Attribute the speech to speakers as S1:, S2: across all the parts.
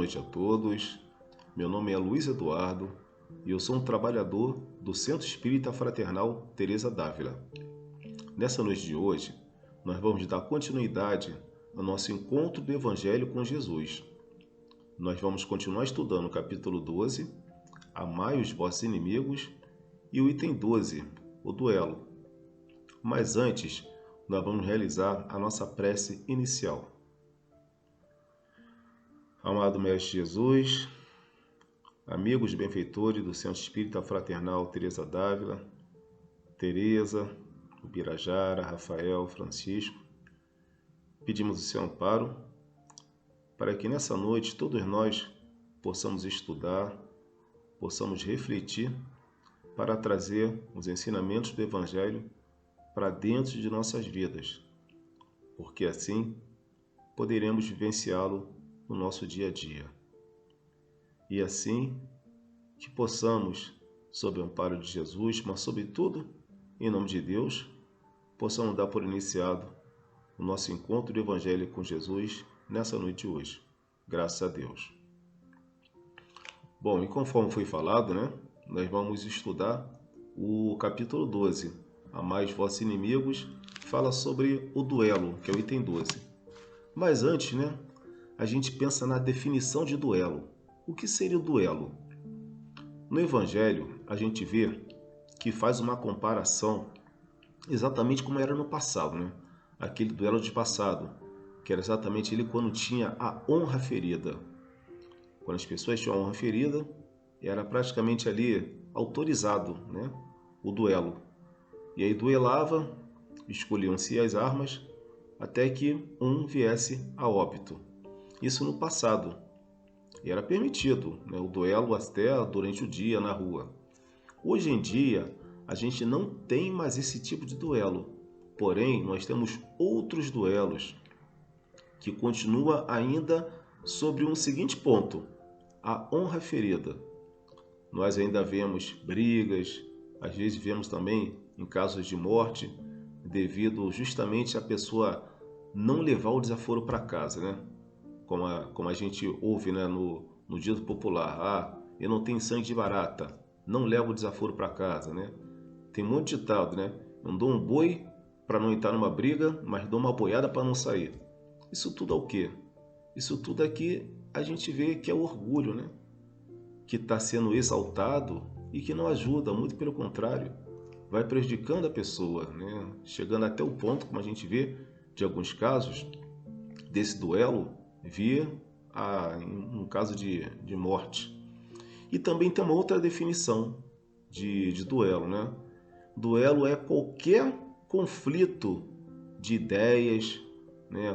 S1: noite a todos. Meu nome é Luiz Eduardo e eu sou um trabalhador do Centro Espírita Fraternal Teresa d'Ávila. Nessa noite de hoje, nós vamos dar continuidade ao nosso encontro do Evangelho com Jesus. Nós vamos continuar estudando o capítulo 12, Amai os vossos inimigos, e o item 12, o duelo. Mas antes, nós vamos realizar a nossa prece inicial. Amado Mestre Jesus, amigos benfeitores do Centro Espírita Fraternal Teresa d'Ávila, Teresa, Pirajara, Rafael, Francisco, pedimos o seu amparo para que nessa noite todos nós possamos estudar, possamos refletir para trazer os ensinamentos do Evangelho para dentro de nossas vidas, porque assim poderemos vivenciá-lo no nosso dia a dia. E assim que possamos, sob o amparo de Jesus, mas sobretudo em nome de Deus, possamos dar por iniciado o nosso encontro do Evangelho com Jesus nessa noite de hoje. Graças a Deus. Bom, e conforme foi falado, nós vamos estudar o capítulo 12, Amai os vossos inimigos, fala sobre o duelo, que é o item 12. Mas antes, a gente pensa na definição de duelo. O que seria o duelo? No Evangelho, a gente vê que faz uma comparação exatamente como era no passado, aquele duelo de passado, que era exatamente ele quando tinha a honra ferida. Quando as pessoas tinham a honra ferida, era praticamente ali autorizado, o duelo. E aí duelava, escolhiam-se as armas, até que um viesse a óbito. Isso no passado. E era permitido, o duelo até durante o dia na rua. Hoje em dia, a gente não tem mais esse tipo de duelo. Porém, nós temos outros duelos que continuam ainda sobre um seguinte ponto: a honra ferida. Nós ainda vemos brigas, às vezes vemos também em casos de morte, devido justamente a pessoa não levar o desaforo para casa, Como a gente ouve no dito popular: eu não tenho sangue de barata, não levo o desaforo para casa, Tem um monte de ditado, eu dou um boi para não entrar numa briga, mas dou uma boiada para não sair. Isso tudo é o quê? Isso tudo é que a gente vê que é o orgulho, que está sendo exaltado e que não ajuda, muito pelo contrário, vai prejudicando a pessoa, chegando até o ponto, como a gente vê de alguns casos, desse duelo, vir um caso de morte. E também tem uma outra definição de duelo, Duelo é qualquer conflito de ideias,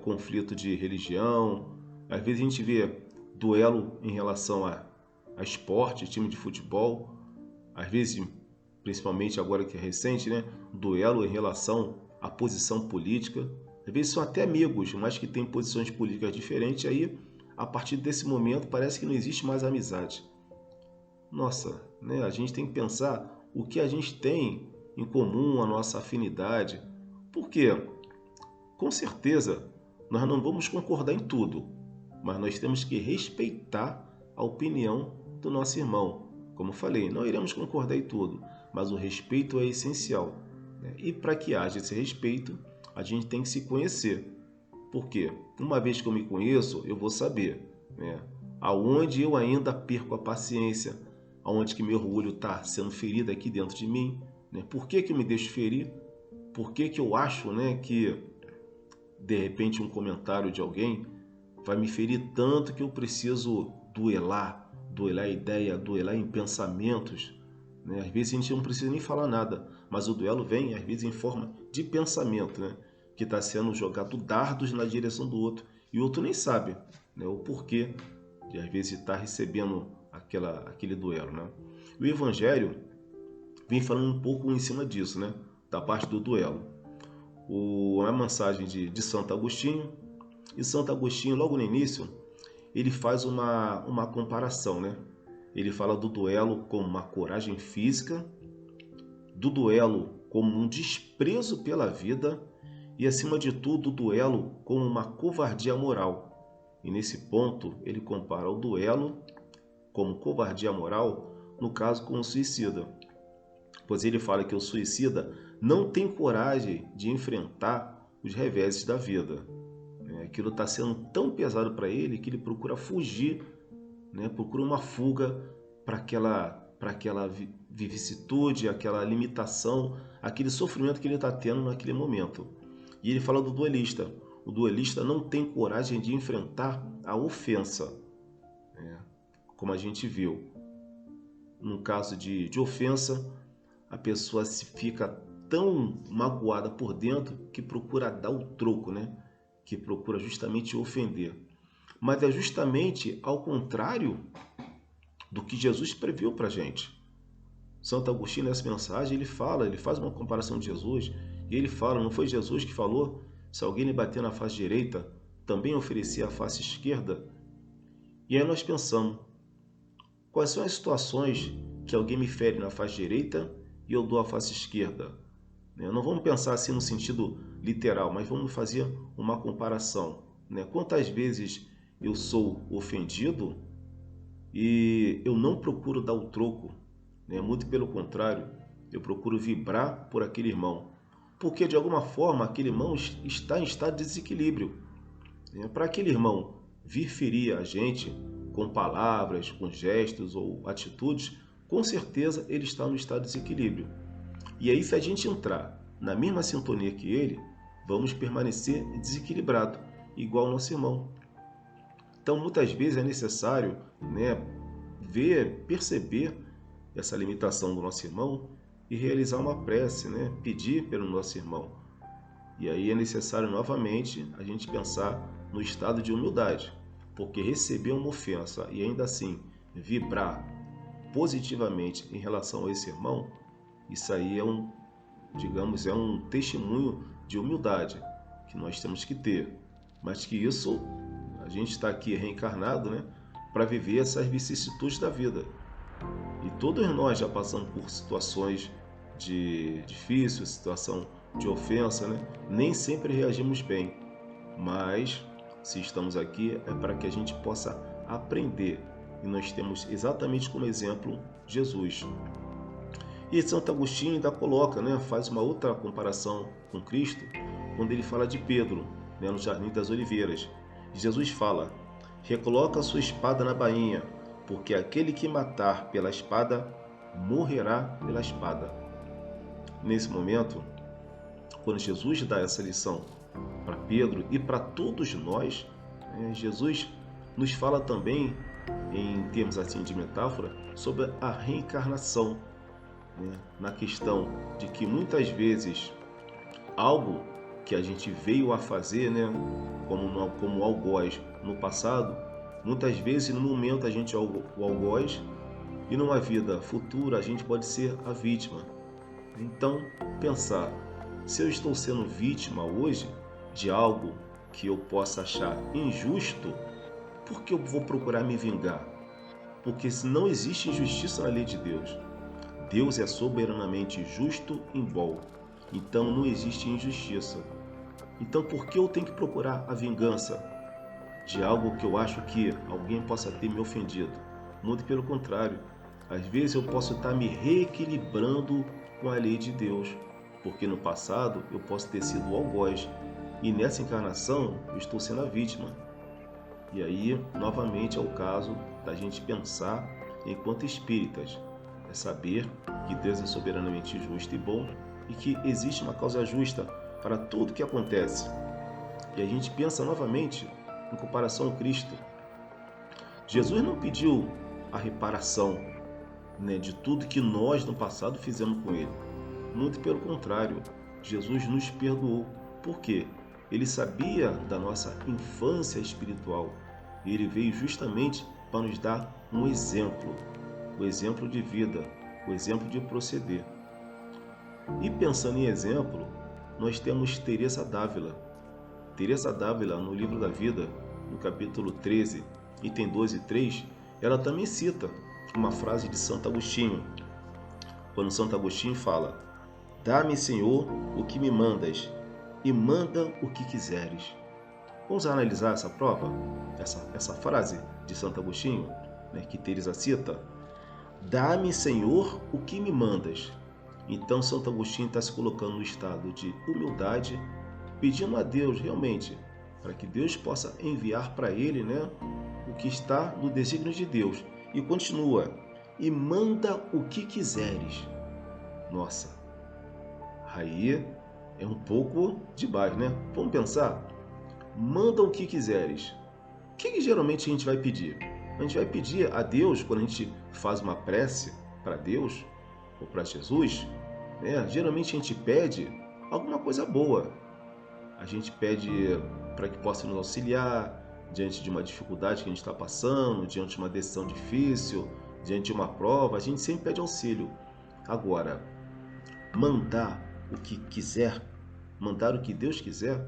S1: conflito de religião. Às vezes a gente vê duelo em relação a esporte, time de futebol. Às vezes, principalmente agora que é recente, duelo em relação à posição política. Às vezes são até amigos, mas que têm posições políticas diferentes. Aí, a partir desse momento, parece que não existe mais amizade. Nossa, a gente tem que pensar o que a gente tem em comum, a nossa afinidade. Por quê? Com certeza, nós não vamos concordar em tudo, mas nós temos que respeitar a opinião do nosso irmão. Como falei, não iremos concordar em tudo, mas o respeito é essencial. E para que haja esse respeito, a gente tem que se conhecer. Por quê? Uma vez que eu me conheço, eu vou saber aonde eu ainda perco a paciência, aonde que meu orgulho está sendo ferido aqui dentro de mim. Por que eu me deixo ferir? Por que eu acho que, de repente, um comentário de alguém vai me ferir tanto que eu preciso duelar a ideia, duelar em pensamentos. Às vezes a gente não precisa nem falar nada, mas o duelo vem, às vezes, em forma de pensamento, que está sendo jogado dardos na direção do outro, e o outro nem sabe o porquê de, às vezes, estar recebendo aquele duelo. O Evangelho vem falando um pouco em cima disso, da parte do duelo. A mensagem de Santo Agostinho, e Santo Agostinho, logo no início, ele faz uma comparação, Ele fala do duelo como uma coragem física, do duelo como um desprezo pela vida e, acima de tudo, o duelo como uma covardia moral. E nesse ponto, ele compara o duelo como covardia moral, no caso com o suicida. Pois ele fala que o suicida não tem coragem de enfrentar os reveses da vida. Aquilo está sendo tão pesado para ele que ele procura fugir, procura uma fuga para aquela vicissitude, aquela limitação, aquele sofrimento que ele está tendo naquele momento. E ele fala do duelista. O duelista não tem coragem de enfrentar a ofensa, como a gente viu. No caso de ofensa, a pessoa se fica tão magoada por dentro que procura dar o troco, que procura justamente ofender. Mas é justamente ao contrário do que Jesus previu para a gente. Santo Agostinho, nessa mensagem, ele faz uma comparação de Jesus, e ele fala, não foi Jesus que falou, se alguém lhe bater na face direita, também oferecia a face esquerda? E aí nós pensamos, quais são as situações que alguém me fere na face direita e eu dou a face esquerda? Não vamos pensar assim no sentido literal, mas vamos fazer uma comparação. Quantas vezes eu sou ofendido e eu não procuro dar o troco, muito pelo contrário, eu procuro vibrar por aquele irmão, porque de alguma forma aquele irmão está em estado de desequilíbrio. Para aquele irmão vir ferir a gente com palavras, com gestos ou atitudes, com certeza ele está no estado de desequilíbrio. E aí, se a gente entrar na mesma sintonia que ele, vamos permanecer desequilibrado, igual ao nosso irmão. Então, muitas vezes é necessário perceber essa limitação do nosso irmão e realizar uma prece, pedir pelo nosso irmão. E aí é necessário novamente a gente pensar no estado de humildade, porque receber uma ofensa e ainda assim vibrar positivamente em relação a esse irmão, isso aí é um testemunho de humildade que nós temos que ter, mas que isso a gente está aqui reencarnado, para viver essas vicissitudes da vida. E todos nós já passamos por situações difíceis, situação de ofensa, Nem sempre reagimos bem, mas se estamos aqui é para que a gente possa aprender. E nós temos exatamente como exemplo Jesus. E Santo Agostinho ainda coloca, faz uma outra comparação com Cristo, quando ele fala de Pedro, no Jardim das Oliveiras. Jesus fala, recoloca a sua espada na bainha, porque aquele que matar pela espada, morrerá pela espada. Nesse momento, quando Jesus dá essa lição para Pedro e para todos nós, Jesus nos fala também, em termos assim de metáfora, sobre a reencarnação, na questão de que muitas vezes algo que a gente veio a fazer, como algoz no passado, muitas vezes no momento a gente é o algoz e numa vida futura a gente pode ser a vítima. Então, pensar, se eu estou sendo vítima hoje de algo que eu possa achar injusto, por que eu vou procurar me vingar? Porque se não existe injustiça na lei de Deus, Deus é soberanamente justo em bom, então não existe injustiça. Então por que eu tenho que procurar a vingança de algo que eu acho que alguém possa ter me ofendido? Muito pelo contrário, às vezes eu posso estar me reequilibrando com a lei de Deus, porque no passado eu posso ter sido o algoz e nessa encarnação eu estou sendo a vítima. E aí, novamente, é o caso da gente pensar enquanto espíritas, é saber que Deus é soberanamente justo e bom e que existe uma causa justa para tudo que acontece. E a gente pensa novamente em comparação ao Cristo. Jesus não pediu a reparação, de tudo que nós no passado fizemos com Ele. Muito pelo contrário, Jesus nos perdoou. Por quê? Ele sabia da nossa infância espiritual e Ele veio justamente para nos dar um exemplo, o exemplo de vida, o exemplo de proceder. E pensando em exemplo, nós temos Teresa d'Ávila. Teresa d'Ávila, no Livro da Vida, no capítulo 13, item 2 e 3, ela também cita uma frase de Santo Agostinho, quando Santo Agostinho fala: dá-me, Senhor, o que me mandas, e manda o que quiseres. Vamos analisar essa prova, essa frase de Santo Agostinho, né, que Teresa cita. Dá-me, Senhor, o que me mandas. Então, Santo Agostinho está se colocando no estado de humildade, pedindo a Deus realmente, para que Deus possa enviar para ele, né, o que está no desígnio de Deus. E continua, e manda o que quiseres. Nossa, aí é um pouco demais, né? Vamos pensar? Manda o que quiseres. O que geralmente a gente vai pedir? A gente vai pedir a Deus, quando a gente faz uma prece para Deus ou para Jesus, né? Geralmente a gente pede alguma coisa boa. A gente pede para que possa nos auxiliar diante de uma dificuldade que a gente está passando, diante de uma decisão difícil, diante de uma prova. A gente sempre pede auxílio. Agora, mandar o que quiser, mandar o que Deus quiser,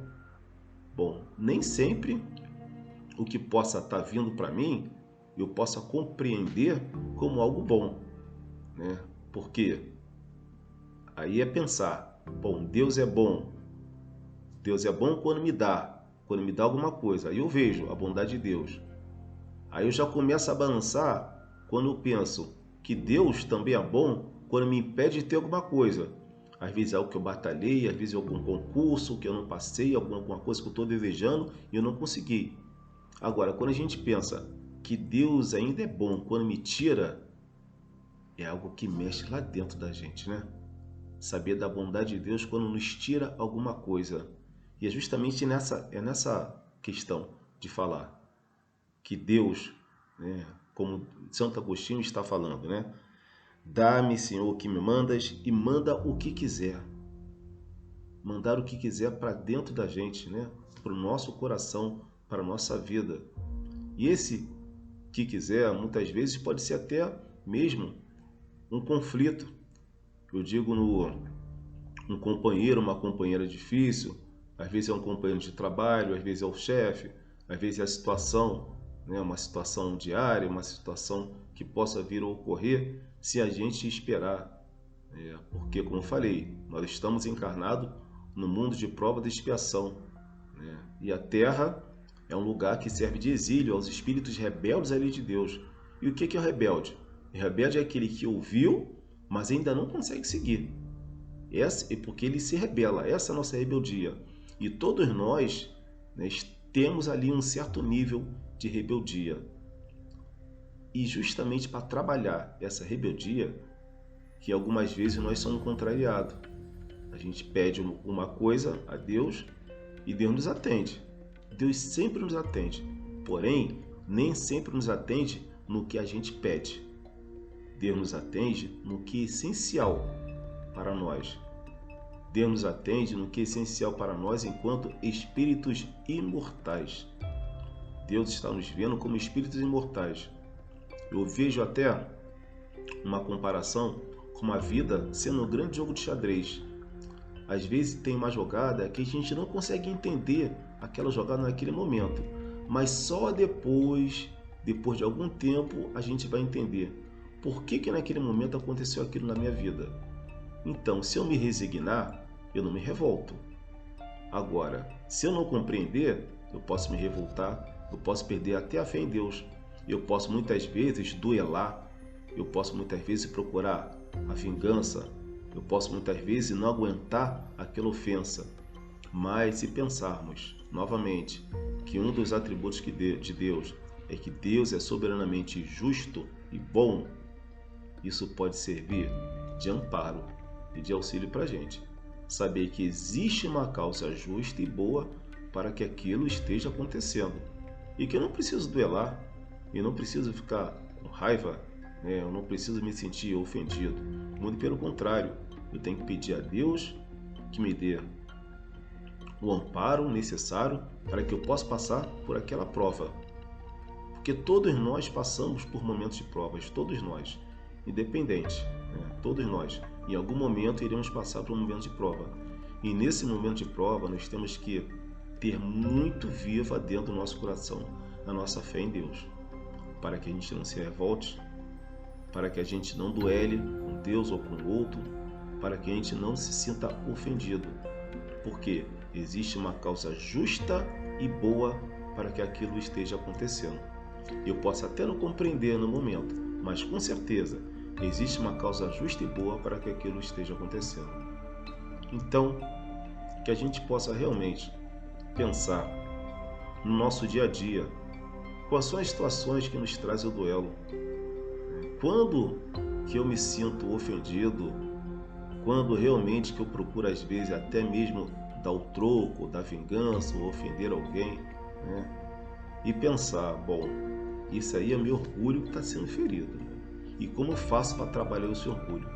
S1: bom, nem sempre o que possa estar vindo para mim eu possa compreender como algo bom, né? Porque aí é pensar, bom, Deus é bom quando me dá alguma coisa, aí eu vejo a bondade de Deus. Aí eu já começo a balançar quando eu penso que Deus também é bom quando me impede de ter alguma coisa. Às vezes é algo que eu batalhei, às vezes é algum concurso que eu não passei, alguma coisa que eu estou desejando e eu não consegui. Agora, quando a gente pensa que Deus ainda é bom quando me tira, é algo que mexe lá dentro da gente, né? Saber da bondade de Deus quando nos tira alguma coisa. E é justamente nessa questão de falar que Deus, né, como Santo Agostinho está falando, né? Dá-me, Senhor, o que me mandas e manda o que quiser. Mandar o que quiser para dentro da gente, né? Para o nosso coração, para a nossa vida. E esse que quiser, muitas vezes, pode ser até mesmo um conflito. Eu digo um companheiro, uma companheira difícil, às vezes é um companheiro de trabalho, às vezes é o chefe, às vezes é a situação, né? Uma situação diária, uma situação que possa vir a ocorrer se a gente esperar. Porque, como eu falei, nós estamos encarnados no mundo de prova de expiação, né? E a Terra é um lugar que serve de exílio aos espíritos rebeldes à lei de Deus. E o que é o rebelde? O rebelde é aquele que ouviu, mas ainda não consegue seguir. Essa é porque ele se rebela. Essa é a nossa rebeldia. E todos nós, né, temos ali um certo nível de rebeldia. E justamente para trabalhar essa rebeldia, que algumas vezes nós somos contrariados. A gente pede uma coisa a Deus e Deus nos atende. Deus sempre nos atende, porém, nem sempre nos atende no que a gente pede. Deus nos atende no que é essencial para nós. Deus nos atende no que é essencial para nós enquanto espíritos imortais. Deus está nos vendo como espíritos imortais. Eu vejo até uma comparação com a vida sendo um grande jogo de xadrez. Às vezes tem uma jogada que a gente não consegue entender aquela jogada naquele momento, mas só depois de algum tempo, a gente vai entender por que naquele momento aconteceu aquilo na minha vida. Então, se eu me resignar, eu não me revolto. Agora, se eu não compreender, eu posso me revoltar, eu posso perder até a fé em Deus, eu posso muitas vezes duelar, eu posso muitas vezes procurar a vingança, eu posso muitas vezes não aguentar aquela ofensa. Mas se pensarmos novamente que um dos atributos de Deus é que Deus é soberanamente justo e bom, isso pode servir de amparo e de auxílio para a gente. Saber que existe uma causa justa e boa para que aquilo esteja acontecendo. E que eu não preciso duelar, eu não preciso ficar com raiva, né? Eu não preciso me sentir ofendido. Muito pelo contrário, eu tenho que pedir a Deus que me dê o amparo necessário para que eu possa passar por aquela prova. Porque todos nós passamos por momentos de provas, todos nós, independente, né? Todos nós, em algum momento iremos passar por um momento de prova. E nesse momento de prova nós temos que ter muito viva dentro do nosso coração a nossa fé em Deus, para que a gente não se revolte, para que a gente não duele com Deus ou com o outro, para que a gente não se sinta ofendido, porque existe uma causa justa e boa para que aquilo esteja acontecendo. Eu posso até não compreender no momento, mas com certeza existe uma causa justa e boa para que aquilo esteja acontecendo. Então, que a gente possa realmente pensar no nosso dia a dia, quais são as situações que nos trazem o duelo. Quando que eu me sinto ofendido, quando realmente que eu procuro às vezes até mesmo dar o troco, dar vingança ou ofender alguém, né? E pensar, bom, isso aí é meu orgulho que está sendo ferido. E como eu faço para trabalhar esse orgulho?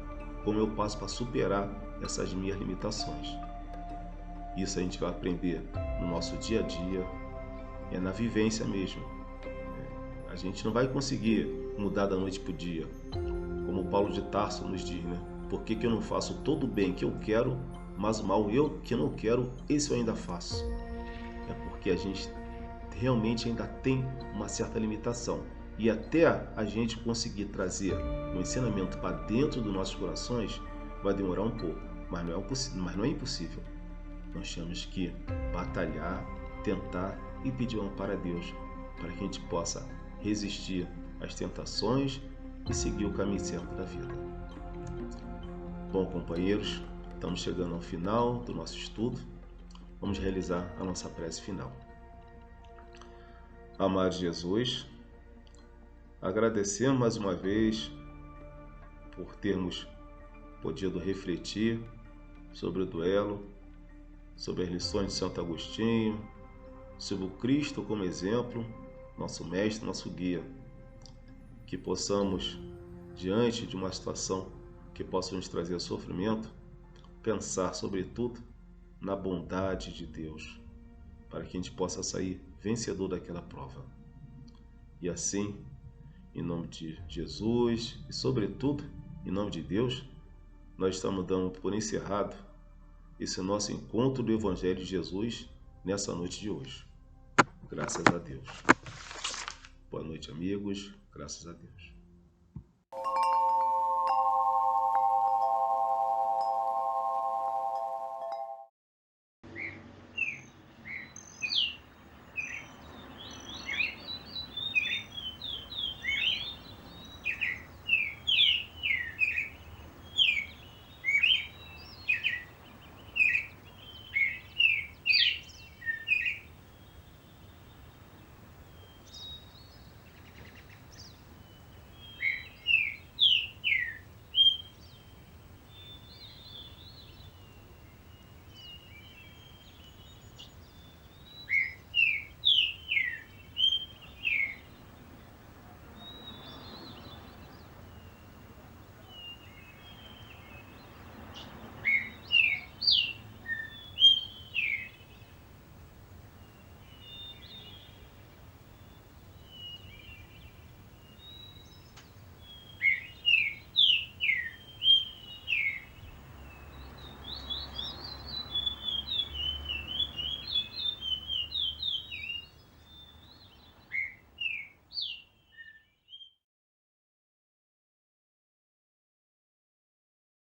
S1: Como eu passo para superar essas minhas limitações? Isso a gente vai aprender no nosso dia a dia, é na vivência mesmo. A gente não vai conseguir mudar da noite para o dia, como Paulo de Tarso nos diz, né? Por que eu não faço todo o bem que eu quero, mas o mal eu que não quero, esse eu ainda faço? É porque a gente realmente ainda tem uma certa limitação. E até a gente conseguir trazer um ensinamento para dentro dos nossos corações, vai demorar um pouco, mas não é impossível. Nós temos que batalhar, tentar e pedir um amparo a Deus, para que a gente possa resistir às tentações e seguir o caminho certo da vida. Bom, companheiros, estamos chegando ao final do nosso estudo. Vamos realizar a nossa prece final. Amado Jesus, agradecemos mais uma vez por termos podido refletir sobre o duelo, sobre as lições de Santo Agostinho, sobre o Cristo como exemplo, nosso mestre, nosso guia. Que possamos, diante de uma situação que possa nos trazer sofrimento, pensar sobretudo na bondade de Deus, para que a gente possa sair vencedor daquela prova. E assim, em nome de Jesus e sobretudo em nome de Deus, nós estamos dando por encerrado esse nosso encontro do Evangelho de Jesus nessa noite de hoje. Graças a Deus. Boa noite, amigos. Graças a Deus.